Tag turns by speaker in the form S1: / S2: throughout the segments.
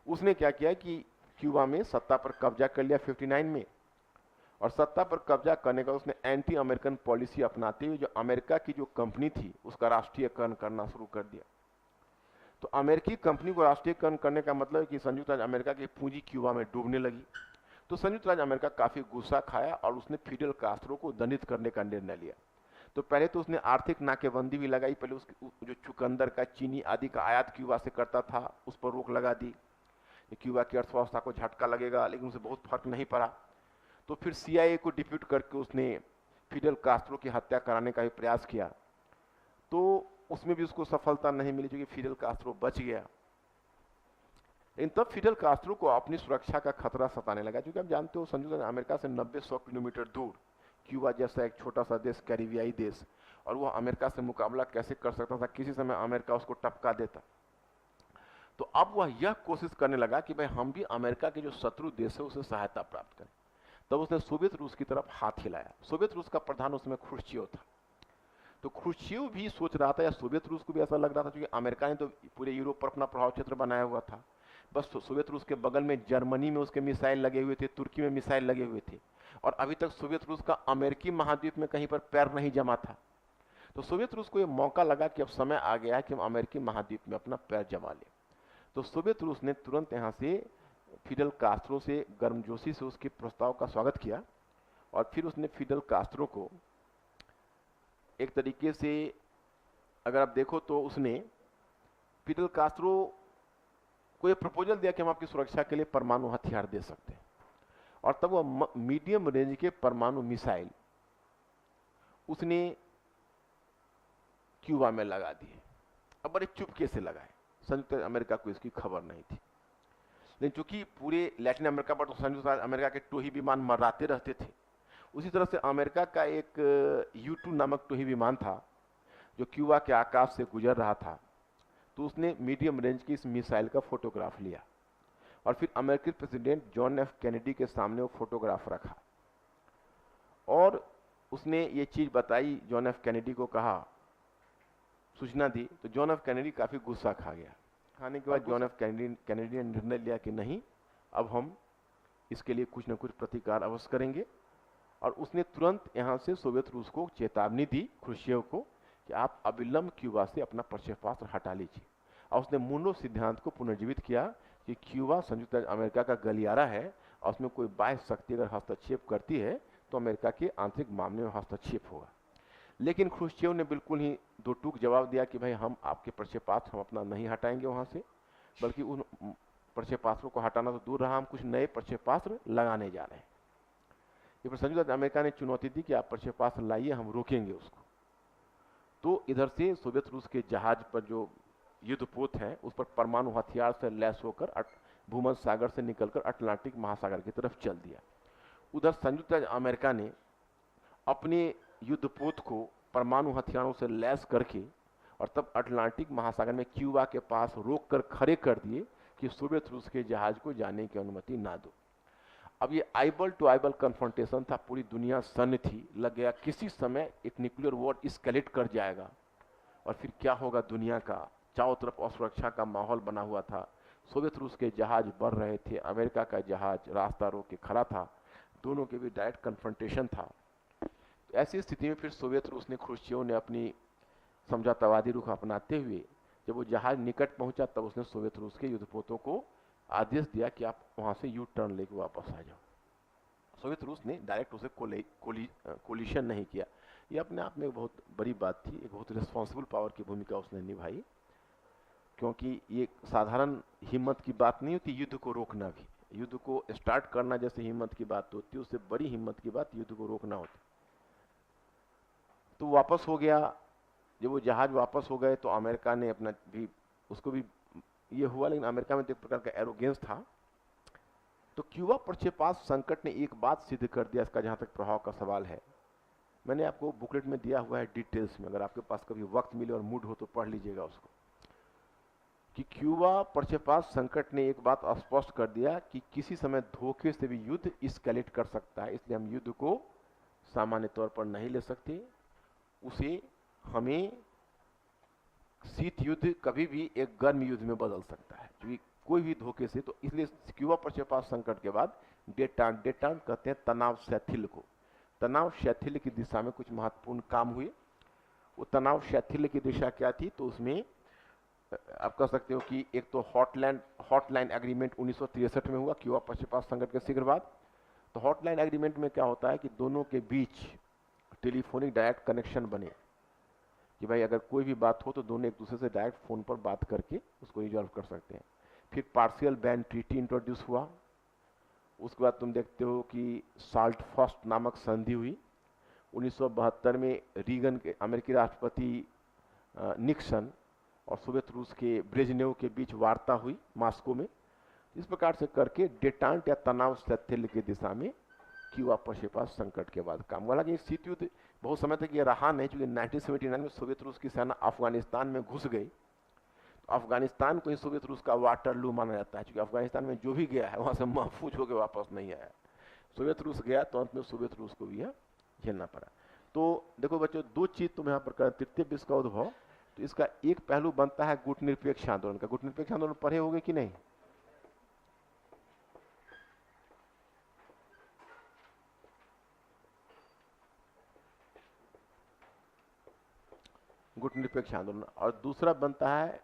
S1: उसने क्या किया कि क्यूबा में सत्ता पर कब्जा कर लिया 59 में, और सत्ता पर कब्जा करने का उसने एंटी अमेरिकन पॉलिसी अपनाते हुए जो अमेरिका की जो कंपनी थी उसका राष्ट्रीयकरण करना शुरू कर दिया। तो अमेरिकी कंपनी को राष्ट्रीयकरण करने का मतलब है कि संयुक्त राज्य अमेरिका की पूंजी क्यूबा में डूबने लगी। तो संयुक्त राज्य अमेरिका काफी गुस्सा खाया और उसने फिडेल कास्ट्रो को दंडित करने का निर्णय लिया। तो पहले तो उसने आर्थिक नाकेबंदी भी लगाई, पहले उसकी जो चुकंदर का, चीनी आदि का आयात क्यूबा से करता था उस पर रोक लगा दी। क्यूबा की अर्थव्यवस्था को झटका लगेगा, लेकिन उसे बहुत फर्क नहीं पड़ा। तो फिर सीआईए को डिप्यूट करके उसने फिडेल कास्ट्रो की हत्या कराने का भी प्रयास किया। तो उसमें भी उसको सफलता नहीं मिली, क्योंकि फिडेल कास्ट्रो बच गया। लेकिन तब फिडेल कास्ट्रो को अपनी सुरक्षा का खतरा सताने लगा, क्योंकि आप जानते हो संयुक्त अमेरिका से 90-100 किलोमीटर दूर क्यूबा जैसा एक छोटा सा देश, कैरिबियाई देश, और वह अमेरिका से मुकाबला कैसे कर सकता था, किसी समय अमेरिका उसको टपका देता। तो अब वह यह कोशिश करने लगा कि भाई हम भी अमेरिका के जो शत्रु देश है उसे सहायता प्राप्त करें। तब उसने सोवियत रूस की तरफ हाथ हिलाया। सोवियत रूस का प्रधान उसमें ख्रुश्चेव था। तो ख्रुश्चेव भी सोच रहा था, या सोवियत रूस को भी ऐसा लग रहा था, क्योंकि अमेरिका ने तो पूरे यूरोप पर अपना प्रभाव क्षेत्र बनाया हुआ था। बस सोवियत रूस के बगल में जर्मनी में उसके मिसाइल लगे हुए थे, तुर्की में मिसाइल लगे हुए थे, और अभी तक सोवियत रूस का अमेरिकी महाद्वीप में कहीं पर पैर नहीं जमा था। तो सोवियत रूस को यह मौका लगा कि अब समय आ गया है कि हम अमेरिकी महाद्वीप में अपना पैर जमा लें। तो सोवियत रूस ने तुरंत यहाँ से फिडेल कास्ट्रो से गर्मजोशी से उसके प्रस्ताव का स्वागत किया, और फिर उसने फिडेल कास्ट्रो को एक तरीके से, अगर आप देखो तो उसने फिडेल कास्ट्रो को यह प्रपोजल दिया कि हम आपकी सुरक्षा के लिए परमाणु हथियार दे सकते हैं। और तब वो मीडियम रेंज के परमाणु मिसाइल उसने क्यूबा में लगा दिए। अब बड़े चुपके से लगाए, संयुक्त अमेरिका को इसकी खबर नहीं थी। लेकिन चूंकि पूरे लैटिन अमेरिका पर तो संयुक्त अमेरिका के टोही विमान मर्राते रहते थे, उसी तरह से अमेरिका का एक U-2 नामक टोही विमान था जो क्यूबा के आकाश से गुजर रहा था। तो उसने मीडियम रेंज की इस मिसाइल का फोटोग्राफ लिया, और फिर अमेरिकी प्रेसिडेंट जॉन एफ कैनेडी के सामने वो फोटोग्राफ रखा, और उसने ये चीज बताई, जॉन एफ कैनेडी को कहा, सूचना दी। तो जॉन एफ कैनेडी काफी गुस्सा खा गया। खाने के बाद जॉन एफ कैनेडी ने निर्णय लिया कि नहीं, अब हम इसके लिए कुछ न कुछ प्रतिकार अवश्य करेंगे। और उसने तुरंत यहाँ से सोवियत रूस को चेतावनी दी, ख्रुश्चेव को, कि आप अविलंब क्यूबा से अपना प्रक्षेपास्त्र हटा लीजिए। और उसने मुनरो सिद्धांत को पुनर्जीवित किया कि क्यूबा संयुक्त अमेरिका का गलियारा है, और उसमें कोई बाह्य शक्ति अगर हस्तक्षेप करती है तो अमेरिका के आंतरिक मामले में हस्तक्षेप होगा। लेकिन ख्रुश्चेव ने बिल्कुल ही दो टूक जवाब दिया कि भाई हम आपके प्रक्षेपास्त्र हम अपना नहीं हटाएंगे वहां से, बल्कि उन प्रक्षेपास्त्रों को हटाना तो दूर रहा, हम कुछ नए प्रक्षेपास्त्र लगाने जा रहे हैं। ये पर संयुक्त अमेरिका ने चुनौती दी कि आप प्रक्षेपास्त्र लाइए, हम रोकेंगे उसको। तो इधर से सोवियत रूस के जहाज पर जो युद्धपोत है उस पर परमाणु हथियार से लैस होकर भूमध्य सागर से निकलकर अटलांटिक महासागर की तरफ चल दिया। उधर संयुक्त अमेरिका ने अपने युद्धपोत को परमाणु हथियारों से लैस करके और तब अटलांटिक महासागर में क्यूबा के पास रोककर खड़े कर दिए कि सोवियत रूस के जहाज को जाने की अनुमति ना दो। अब ये आइबल टू आइबल कन्फ्रंटेशन था, पूरी दुनिया सन्न थी, लग गया किसी समय एक न्यूक्लियर वॉर एस्केलेट कर जाएगा और फिर क्या होगा दुनिया का। चारों तरफ असुरक्षा का माहौल बना हुआ था, सोवियत रूस के जहाज बढ़ रहे थे, अमेरिका का जहाज रास्ता रोक के खड़ा था, दोनों के भी डायरेक्ट कन्फ्रंटेशन था। ऐसी स्थिति में फिर सोवियत रूस ने, ख्रुश्चेव ने अपनी समझौतावादी रुख अपनाते हुए जब वो जहाज निकट पहुंचा तब उसने सोवियत रूस के युद्धपोतों को आदेश दिया कि आप वहां से यू टर्न लेके वापस आ जाओ। सोवियत रूस ने डायरेक्ट उसे कोलिशन नहीं किया। ये अपने आप में बहुत बड़ी बात थी, एक बहुत रिस्पॉन्सिबल पावर की भूमिका उसने निभाई, क्योंकि ये साधारण हिम्मत की बात नहीं होती युद्ध को रोकना भी। युद्ध को स्टार्ट करना जैसे हिम्मत की बात होती है, उससे बड़ी हिम्मत की बात युद्ध को रोकना होती। तो वापस हो गया। जब वो जहाज वापस हो गए तो अमेरिका ने अपना भी, उसको भी ये हुआ, लेकिन अमेरिका में तो एक प्रकार का एरोगेंस था। तो क्यूबा प्रक्षेपास्त्र संकट ने एक बात सिद्ध कर दिया, इसका जहां तक प्रभाव का सवाल है, मैंने आपको बुकलेट में दिया हुआ है डिटेल्स में, अगर आपके पास कभी वक्त मिले और मूड हो तो पढ़ लीजिएगा उसको, कि क्यूबा प्रक्षेपास्त्र संकट ने एक बात स्पष्ट कर दिया कि किसी समय धोखे से भी युद्ध एस्केलेट कर सकता है, इसलिए हम युद्ध को सामान्य तौर पर नहीं ले सकते। उसे हमें शीत युद्ध कभी भी एक गर्म युद्ध में बदल सकता है, क्योंकि कोई भी धोखे से, तो इसलिए क्यूबा पश्चिम संकट के बाद डेटान कहते हैं तनाव शैथिल्य को। तनाव शैथिल्य की दिशा में कुछ महत्वपूर्ण काम हुए। वो तनाव शैथिल्य की दिशा क्या थी, तो उसमें आप कह सकते हो कि एक तो हॉटलाइन एग्रीमेंट 1963 में हुआ क्यूबा पश्चिम संकट के शीघ्र बाद। तो हॉटलाइन एग्रीमेंट में क्या होता है कि दोनों के बीच टेलीफोनिक डायरेक्ट कनेक्शन बने कि भाई अगर कोई भी बात हो तो दोनों एक दूसरे से डायरेक्ट फोन पर बात करके उसको रिजॉल्व कर सकते हैं। फिर पार्शियल बैन ट्रीटी इंट्रोड्यूस हुआ। उसके बाद तुम देखते हो कि साल्ट फर्स्ट नामक संधि हुई 1972 में। रीगन के अमेरिकी राष्ट्रपति निक्सन और सोवियत रूस के ब्रेजनेव के बीच वार्ता हुई मॉस्को में। इस प्रकार से करके डेटांट या तनाव शैथिल्य की दिशा में क्यूबा पश्चिम संकट के बाद काम। हालांकि एक शीत युद्ध बहुत समय तक ये रहा नहीं, क्योंकि 1979 में सोवियत रूस की सेना अफगानिस्तान में घुस गई। तो अफगानिस्तान को ही सोवियत रूस का वाटरलू माना जाता है, क्योंकि अफगानिस्तान में जो भी गया है वहां से महफूज होकर वापस नहीं आया। सोवियत रूस गया तो अंत में सोवियत रूस को भी झेलना पड़ा। तो देखो बच्चों, दो चीज तुम यहाँ पर कर, तृतीय विश्व का उद्भव, तो इसका एक पहलू बनता है गुटनिरपेक्ष आंदोलन का। गुटनिरपेक्ष आंदोलन पढ़े होंगे कि नहीं? गुटनिरपेक्ष आंदोलन। और दूसरा बनता है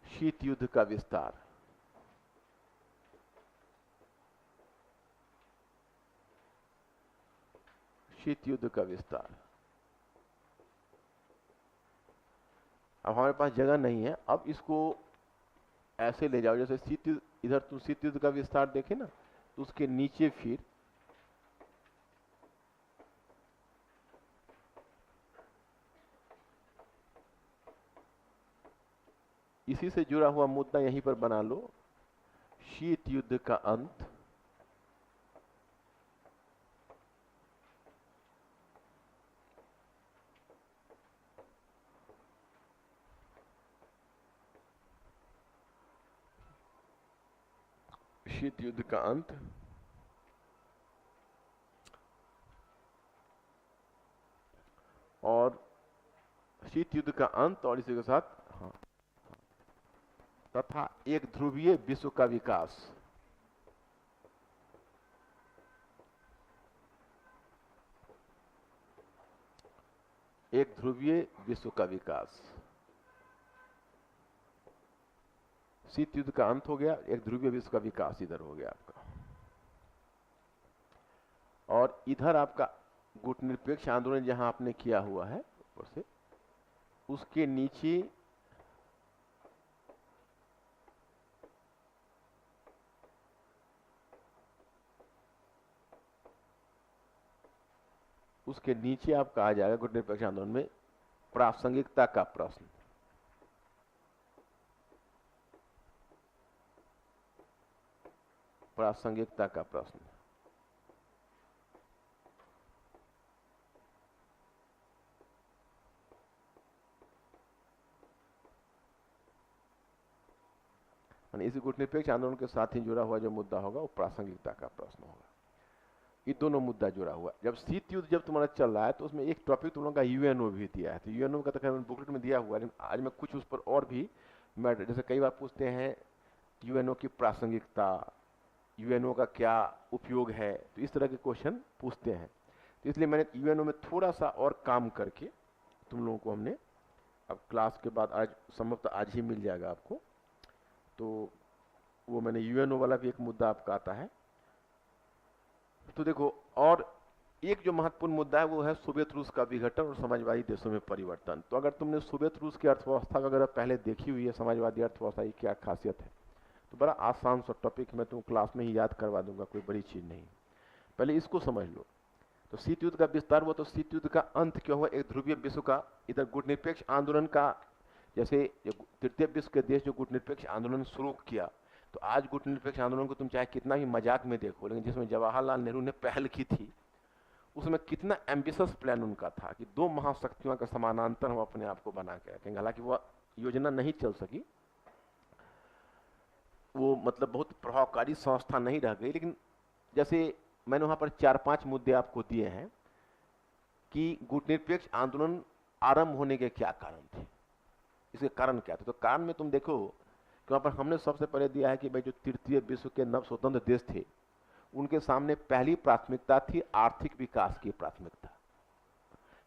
S1: शीत युद्ध का विस्तार। शीत युद्ध का विस्तार। अब हमारे पास जगह नहीं है, अब इसको ऐसे ले जाओ जैसे शीत युद्ध, इधर तुम शीत युद्ध का विस्तार देखे ना, तो उसके नीचे फिर इसी से जुड़ा हुआ मुद्दा यहीं पर बना लो, शीत युद्ध का अंत, शीत युद्ध का अंत और शीत युद्ध का अंत और इसी के साथ तथा एक ध्रुवीय विश्व का विकास। एक ध्रुवीय विश्व का विकास। शीत युद्ध का अंत हो गया, एक ध्रुवीय विश्व का विकास इधर हो गया आपका। और इधर आपका गुटनिरपेक्ष आंदोलन जहां आपने किया हुआ है ऊपर से, उसके नीचे आपका आ जाएगा गुटनिरपेक्ष आंदोलन में प्रासंगिकता का प्रश्न। प्रासंगिकता का प्रश्न। इसी गुटनिरपेक्ष आंदोलन के साथ ही जुड़ा हुआ जो मुद्दा होगा वो प्रासंगिकता का प्रश्न होगा। ये दोनों मुद्दा जुड़ा हुआ। जब शीत युद्ध जब तुम्हारा चल रहा है तो उसमें एक टॉपिक तुम लोगों का यूएनओ भी दिया है, तो यूएनओ का तो बुकलेट में दिया हुआ है, लेकिन आज मैं कुछ उस पर और भी मैटर, जैसे कई बार पूछते हैं यूएनओ की प्रासंगिकता, यूएनओ का क्या उपयोग है, तो इस तरह के क्वेश्चन पूछते हैं। तो इसलिए मैंने यूएनओ में थोड़ा सा और काम करके तुम लोगों को हमने, अब क्लास के बाद आज संभवतः आज ही मिल जाएगा आपको, तो वो मैंने यूएनओ वाला भी एक मुद्दा आपका आता है। तो देखो, और एक जो महत्वपूर्ण मुद्दा है वो है सोवियत रूस का विघटन और समाजवादी देशों में परिवर्तन। तो अगर तुमने सोवियत रूस की अर्थव्यवस्था अगर पहले देखी हुई है, समाजवादी अर्थव्यवस्था की क्या खासियत है, तो बड़ा आसान सा टॉपिक मैं तुम क्लास में ही याद करवा दूंगा, कोई बड़ी चीज नहीं। पहले इसको समझ लो। तो शीत युद्ध का विस्तार हुआ, तो शीत युद्ध का अंत क्यों हुआ? एक ध्रुवीय विश्व का, इधर गुटनिरपेक्ष आंदोलन का, जैसे तृतीय विश्व के देश जो गुटनिरपेक्ष आंदोलन शुरू किया, तो आज गुटनिरपेक्ष आंदोलन को तुम चाहे कितना भी मजाक में देखो, लेकिन जिसमें जवाहरलाल नेहरू ने पहल की थी उसमें कितना एम्बिशियस प्लान उनका था कि दो महाशक्तियों का समानांतर हम अपने आप को बना के रखेंगे। हालांकि वह योजना नहीं चल सकी, वो मतलब बहुत प्रभावकारी संस्था नहीं रह गई, लेकिन जैसे मैंने वहां पर 4-5 मुद्दे आपको दिए हैं कि गुटनिरपेक्ष आंदोलन आरंभ होने के क्या कारण थे, इसके कारण क्या थे। तो कारण में तुम देखो वहाँ पर हमने सबसे पहले दिया है कि भाई जो तृतीय विश्व के नव स्वतंत्र देश थे उनके सामने पहली प्राथमिकता थी आर्थिक विकास की प्राथमिकता,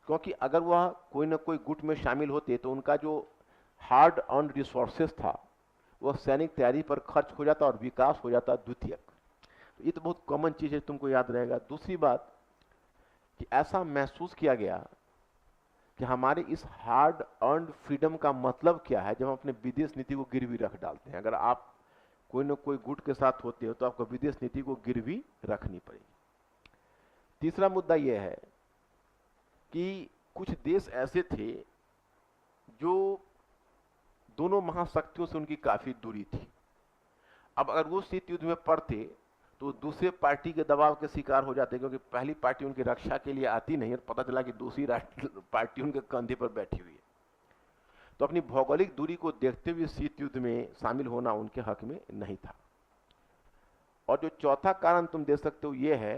S1: क्योंकि अगर वह कोई न कोई गुट में शामिल होते तो उनका जो हार्ड अर्न रिसोर्सेस था वह सैनिक तैयारी पर खर्च हो जाता और विकास हो जाता द्वितीयक। तो ये तो बहुत कॉमन चीज है, तुमको याद रहेगा। दूसरी बात कि ऐसा महसूस किया गया कि हमारे इस हार्ड अर्नड फ्रीडम का मतलब क्या है जब हम अपने विदेश नीति को गिरवी रख डालते हैं। अगर आप कोई न कोई गुट के साथ होते हो तो आपको विदेश नीति को गिरवी रखनी पड़ेगी। तीसरा मुद्दा यह है कि कुछ देश ऐसे थे जो दोनों महाशक्तियों से उनकी काफी दूरी थी। अब अगर वो शीत युद्ध में पड़ते तो दूसरे पार्टी के दबाव के शिकार हो जाते, क्योंकि पहली पार्टी उनकी रक्षा के लिए आती नहीं और पता चला कि दूसरी पार्टी उनके कंधे पर बैठी हुई है। तो अपनी भौगोलिक दूरी को देखते हुए शीत युद्ध में शामिल होना उनके हक में नहीं था। और जो चौथा कारण तुम दे सकते हो यह है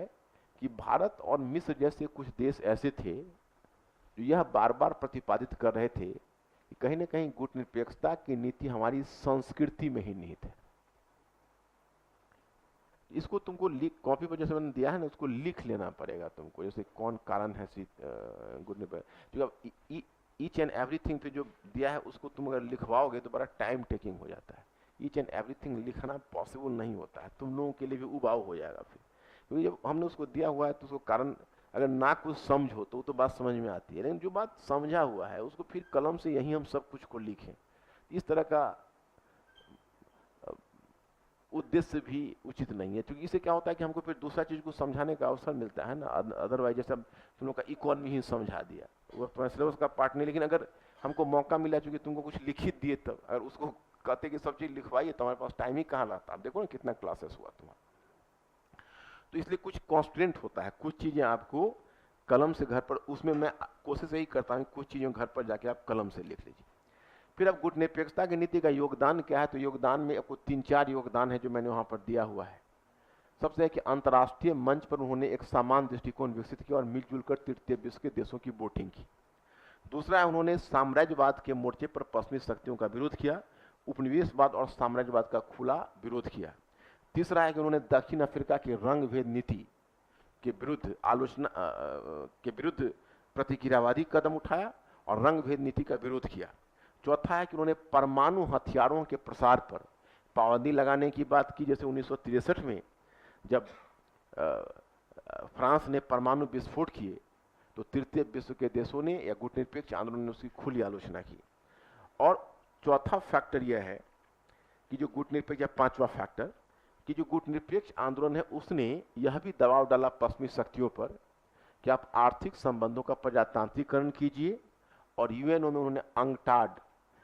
S1: कि भारत और मिस्र जैसे कुछ देश ऐसे थे जो यह बार बार प्रतिपादित कर रहे थे कि कहीं ना कहीं गुटनिरपेक्षता की नीति हमारी संस्कृति में ही निहित है। इसको तुमको लिख, कॉपी पर जैसे मैंने दिया है ना, उसको लिख लेना पड़ेगा तुमको, जैसे कौन कारण है गुटनिरपेक्ष। ईच एंड एवरीथिंग पे जो दिया है उसको तुम अगर लिखवाओगे तो बड़ा टाइम टेकिंग हो जाता है। ईच एंड एवरीथिंग लिखना पॉसिबल नहीं होता है, तुम लोगों के लिए भी उबाऊ हो जाएगा फिर, क्योंकि जब हमने उसको दिया हुआ है तो उसको कारण अगर ना कुछ समझो तो वो तो बात समझ में आती है, लेकिन जो बात समझा हुआ है उसको फिर कलम से यही हम सब कुछ को लिखें, इस तरह का उद्देश्य भी उचित नहीं है। क्योंकि इससे क्या होता है कि हमको फिर दूसरा चीज को समझाने का अवसर मिलता है ना। अदरवाइज जैसे तुम लोग का इकोनॉमी ही समझा दिया, वो तुम्हारे सिलेबस का पार्ट नहीं, लेकिन अगर हमको मौका मिला चूंकि तुमको कुछ लिखित दिए तब अगर उसको कहते कि सब चीज लिखवाइए तो हमारे पास टाइम ही कहाँ रहता। आप देखो ना कितना क्लासेस हुआ तुम्हारा। तो इसलिए कुछ कॉन्स्टेंट होता है, कुछ चीजें आपको कलम से घर पर, उसमें मैं कोशिश यही करता हूँ कुछ चीजों घर पर जाके आप कलम से लिख लीजिए। फिर अब गुटनिरपेक्षता की नीति का योगदान क्या है, तो योगदान में आपको 3-4 योगदान है जो मैंने वहां पर दिया हुआ है। सबसे है कि अंतर्राष्ट्रीय मंच पर उन्होंने एक समान दृष्टिकोण विकसित किया और मिलजुल कर तृतीय विश्व के देशों की वोटिंग की। दूसरा है उन्होंने साम्राज्यवाद के मोर्चे पर पश्चिमी शक्तियों का विरोध किया, उपनिवेशवाद और साम्राज्यवाद का खुला विरोध किया। तीसरा है कि उन्होंने दक्षिण अफ्रीका की रंग भेद नीति के विरुद्ध के विरुद्ध प्रतिक्रियावादी कदम उठाया और रंग भेद नीति का विरोध किया। चौथा है कि उन्होंने परमाणु हथियारों के प्रसार पर पाबंदी लगाने की बात की, जैसे 1963 में जब फ्रांस ने परमाणु विस्फोट किए तो तृतीय विश्व के देशों ने या गुटनिरपेक्ष आंदोलन ने उसकी खुली आलोचना की। और चौथा फैक्टर यह है कि जो गुटनिरपेक्ष, या पांचवा फैक्टर कि जो गुटनिरपेक्ष आंदोलन है उसने यह भी दबाव डाला पश्चिमी शक्तियों पर कि आप आर्थिक संबंधों का प्रजातांत्रिकरण कीजिए। और यूएनओ में उन्होंने अंगटाड,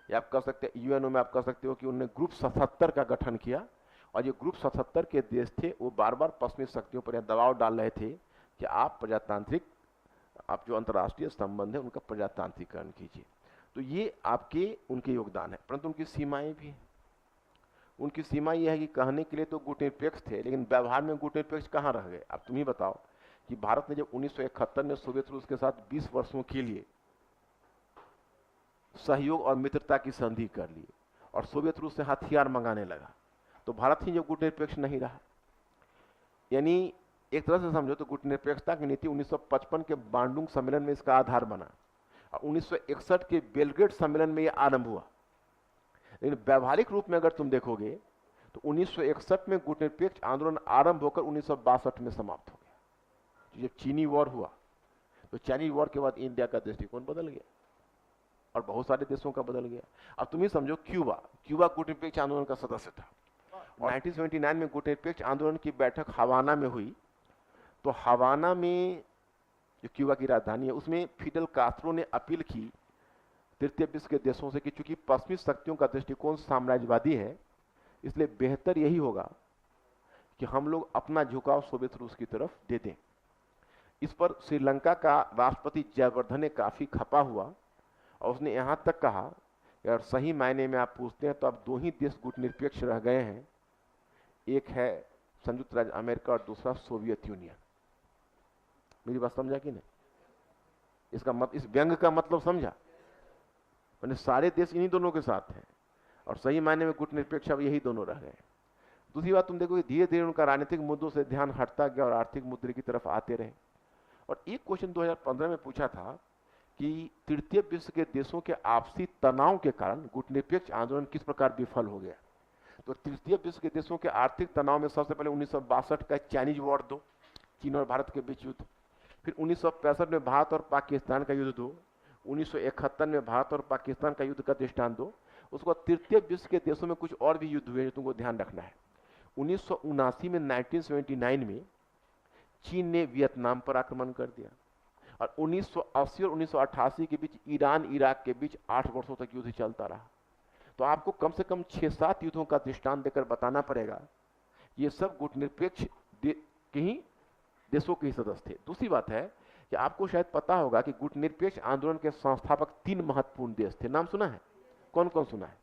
S1: या आप कह सकते हैं यूएनओ में आप कह सकते हो कि उन्होंने ग्रुप 77 का गठन किया। और ये ग्रुप 77 के देश थे वो बार बार पश्चिमी शक्तियों पर दबाव डाल रहे थे कि आप प्रजातांत्रिक, आप जो अंतर्राष्ट्रीय संबंध है उनका प्रजातांत्रिकरण कीजिए। तो ये आपके उनके योगदान है, परंतु उनकी सीमाएं भी हैं। उनकी सीमा यह है कि कहने के लिए तो गुटनिरपेक्ष थे, लेकिन व्यवहार में गुटनिरपेक्ष कहाँ रह गए। अब तुम ही बताओ कि भारत ने जब 1971 में सोवियत रूस के साथ 20 वर्षों के लिए सहयोग और मित्रता की संधि कर ली और सोवियत रूस से हथियार मंगाने लगा, तो भारत ही जो गुटनिरपेक्ष नहीं रहा। यानी एक तरह से समझो तो गुटनिरपेक्षता की नीति 1955 के बांडुंग सम्मेलन में इसका आधार बना और 1961 के बेलग्रेड सम्मेलन में यह आरंभ हुआ। लेकिन व्यवहारिक रूप में अगर तुम देखोगे तो 1961 में गुटनिरपेक्ष आंदोलन आरंभ होकर 1962 में समाप्त हो गया। जब चीनी वॉर हुआ तो चाइनीज वॉर के बाद इंडिया का दृष्टिकोण बदल गया और बहुत सारे देशों का बदल गया। अब तुम ही समझो क्यूबा गुटनिरपेक्ष आंदोलन का सदस्य था और 1979 में गुटनिरपेक्ष आंदोलन की बैठक हवाना में हुई। तो हवाना में जो क्यूबा की राजधानी है उसमें फिडेल कास्ट्रो ने अपील की तृतीय विश्व के देशों से कि चूंकि पश्चिमी शक्तियों का दृष्टिकोण साम्राज्यवादी है इसलिए बेहतर यही होगा कि हम लोग अपना झुकाव सोवियत रूस की तरफ दे दें। इस पर श्रीलंका का राष्ट्रपति जयवर्धन ने काफी खपा हुआ और उसने यहां तक कहा कि अगर सही मायने में आप पूछते हैं तो अब 2 ही देश गुटनिरपेक्ष रह गए हैं, एक है संयुक्त राज्य अमेरिका और दूसरा सोवियत यूनियन। मेरी बात समझा कि नहीं? इसका इस व्यंग का मतलब समझा? मैंने सारे देश इन्हीं दोनों के साथ हैं और सही मायने में गुटनिरपेक्ष अब यही दोनों रह गए। दूसरी बात, तुम देखो धीरे धीरे उनका राजनीतिक मुद्दों से ध्यान हटता गया और आर्थिक मुद्दे की तरफ आते रहे। और एक क्वेश्चन 2015 में पूछा था कि तृतीय विश्व के देशों के आपसी तनाव के कारण गुटनिरपेक्ष आंदोलन किस प्रकार विफल हो गया। तो तृतीय विश्व के देशों के आर्थिक तनाव में सबसे पहले 1962 का चाइनीज वॉर दो, चीन और भारत के बीच युद्ध। फिर 1965 में भारत और पाकिस्तान का युद्ध दो। 1971 में भारत और पाकिस्तान का युद्ध का दृष्टांत दो। उसके बाद तृतीय विश्व के देशों में कुछ और भी युद्ध हुए जो तुमको ध्यान रखना है। 1979 में 1979 में चीन ने वियतनाम पर आक्रमण कर दिया। और 1980 और 1988 के बीच ईरान इराक के बीच 8 वर्षों तक युद्ध चलता रहा। तो आपको कम से कम 6-7 युद्धों का दृष्टांत देकर बताना पड़ेगा ये सब गुटनिरपेक्ष के ही देशों के ही सदस्य थे। दूसरी बात है कि आपको शायद पता होगा कि गुटनिरपेक्ष आंदोलन के संस्थापक 3 महत्वपूर्ण देश थे। नाम सुना है? कौन कौन सुना है?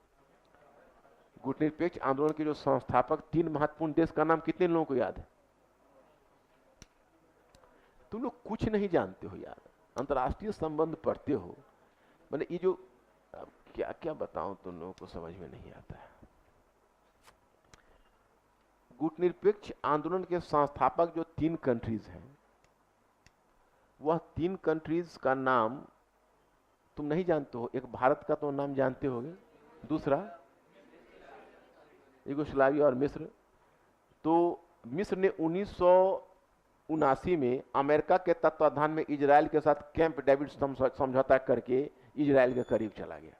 S1: गुटनिरपेक्ष आंदोलन के जो संस्थापक 3 महत्वपूर्ण देश का नाम कितने लोगों को याद है? तुम लोग कुछ नहीं जानते हो यार, अंतर्राष्ट्रीय संबंध पढ़ते हो, मैंने ये जो क्या क्या बताऊं तुम लोगों को समझ में नहीं आता है। गुटनिरपेक्ष आंदोलन के संस्थापक जो 3 कंट्रीज हैं, वह 3 कंट्रीज का नाम तुम नहीं जानते हो। एक भारत का तो नाम जानते होगे, दूसरा यूगोस्लाविया और मिस्र। तो मिस्र ने 1979 में अमेरिका के तत्वाधान में इजराइल के साथ कैंप डेविड समझौता करके इजराइल के करीब चला गया।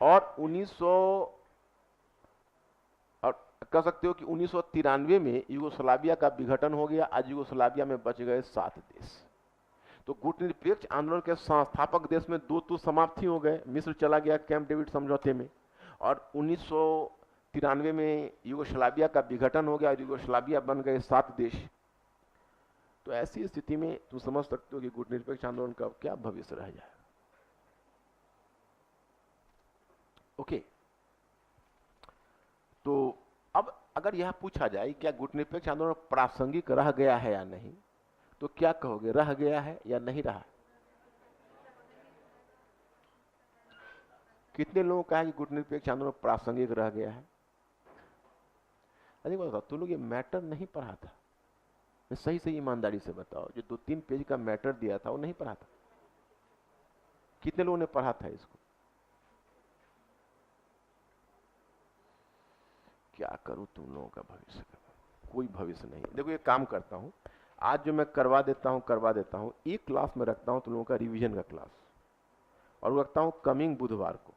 S1: और 1900 और कह सकते हो कि 1993 में यूगोस्लाविया का विघटन हो गया। आज यूगोस्लाविया में बच गए 7 देश। तो गुटनिरपेक्ष आंदोलन के संस्थापक देश में 2 तो समाप्त ही हो गए, मिस्र चला गया कैंप डेविड समझौते में, और 1993 में यूगोस्लाविया का विघटन हो गया और यूगोस्लाविया बन गए 7 देश। तो ऐसी स्थिति में तुम समझ सकते हो कि गुटनिरपेक्ष आंदोलन का क्या भविष्य रह जाए। ओके, तो अब अगर यह पूछा जाए क्या गुटनिरपेक्ष आंदोलन प्रासंगिक रह गया है या नहीं, तो क्या कहोगे, रह गया है या नहीं रहा? कितने लोगों का है कि गुटनिरपेक्ष आंदोलन प्रासंगिक रह गया है? अरे बताओ, तुम लोग ये मैटर नहीं पढ़ा था? सही सही ईमानदारी से बताओ, जो 2-3 पेज का मैटर दिया था वो नहीं पढ़ा था? कितने लोगों ने पढ़ा था इसको? क्या करूं तुम लोगों का भविष्य का? कोई भविष्य नहीं। देखो एक काम करता हूं, आज जो मैं करवा देता हूं एक क्लास में रखता हूं तुम लोगों का रिवीजन का क्लास, और वो रखता हूं कमिंग बुधवार को,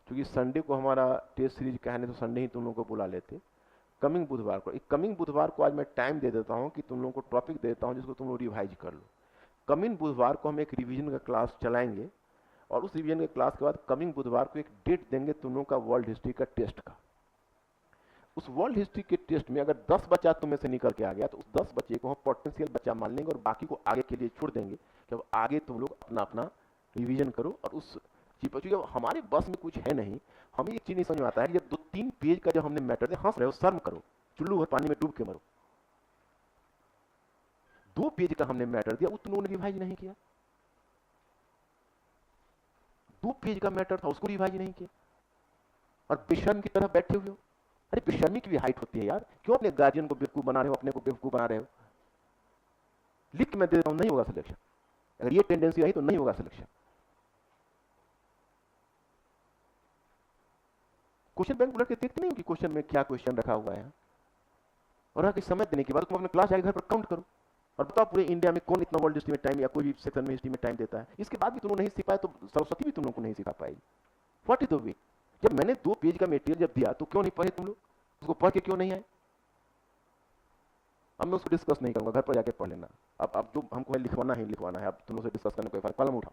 S1: क्योंकि संडे को हमारा टेस्ट सीरीज का है, नहीं तो संडे ही तुम लोगों को बुला लेते। कमिंग बुधवार को, कमिंग बुधवार को आज मैं टाइम दे देता हूं कि तुम लोगों को टॉपिक देता हूं जिसको तुम लोग रिवाइज कर लो। कमिंग बुधवार को हम एक रिवीजन का क्लास चलाएंगे, और उस रिवीजन के क्लास के बाद कमिंग बुधवार को एक डेट देंगे तुम लोगों का वर्ल्ड हिस्ट्री का टेस्ट का। उस वर्ल्ड हिस्ट्री के टेस्ट में अगर 10 बच्चा तुम में से निकल के आ गया तो उस 10 बच्चे को हम पोटेंशियल बच्चा मान लेंगे और बाकी को आगे के लिए छोड़ देंगे कि अब आगे तुम लोग अपना अपना रिवीजन करो। और उस चीज पर, क्योंकि हमारे बस में कुछ है नहीं, हमें एक चीज नहीं समझ में आता है कि जब 2-3 पेज का जब हमने मैटर दिया, हंस रहे हो, शर्म करो, चुल्लू भर पानी में डूब के मरो। 2 पेज का हमने मैटर दिया, वो तुम लोगों ने रिवाइज नहीं किया। 2 पेज का मैटर था, उसको रिवाइज नहीं किया, और बेशर्म की तरह बैठे हुए हो। अरे बेशर्मी की भी हाइट होती है यार, क्यों अपने गार्जियन को बेवकूफ बना रहे हो, अपने को बेवकूफ बना रहे हो? लिख के मैं दे देता हूं, नहीं होगा सिलेक्शन। अगर ये टेंडेंसी रही तो नहीं होगा सिलेक्शन। क्वेश्चन बैंक उलट के देखते नहीं हो कि क्वेश्चन में क्या क्वेश्चन रखा हुआ है, और आगे समय देने के बाद तुम अपने क्लास जाके घर पर काउंट करो और बताओ पूरे इंडिया में कौन इतना वर्ल्ड हिस्ट्री में टाइम या कोई भी सेक्शन में हिस्ट्री में टाइम देता है। इसके बाद भी तुम लोग नहीं सीख पाए तो सरस्वती भी तुम लोग को नहीं सिखा पाएगी। What is the way? जब मैंने 2 पेज का मटेरियल जब दिया तो क्यों नहीं पढ़े तुम लोग? उसको पढ़ के क्यों नहीं आए? अब मैं उसको डिस्कस नहीं करूंगा, घर पर जाके पढ़ लेना। अब जो हमको लिखवाना है, अब तुम लोग से डिस्कस करने को कलम उठाओ।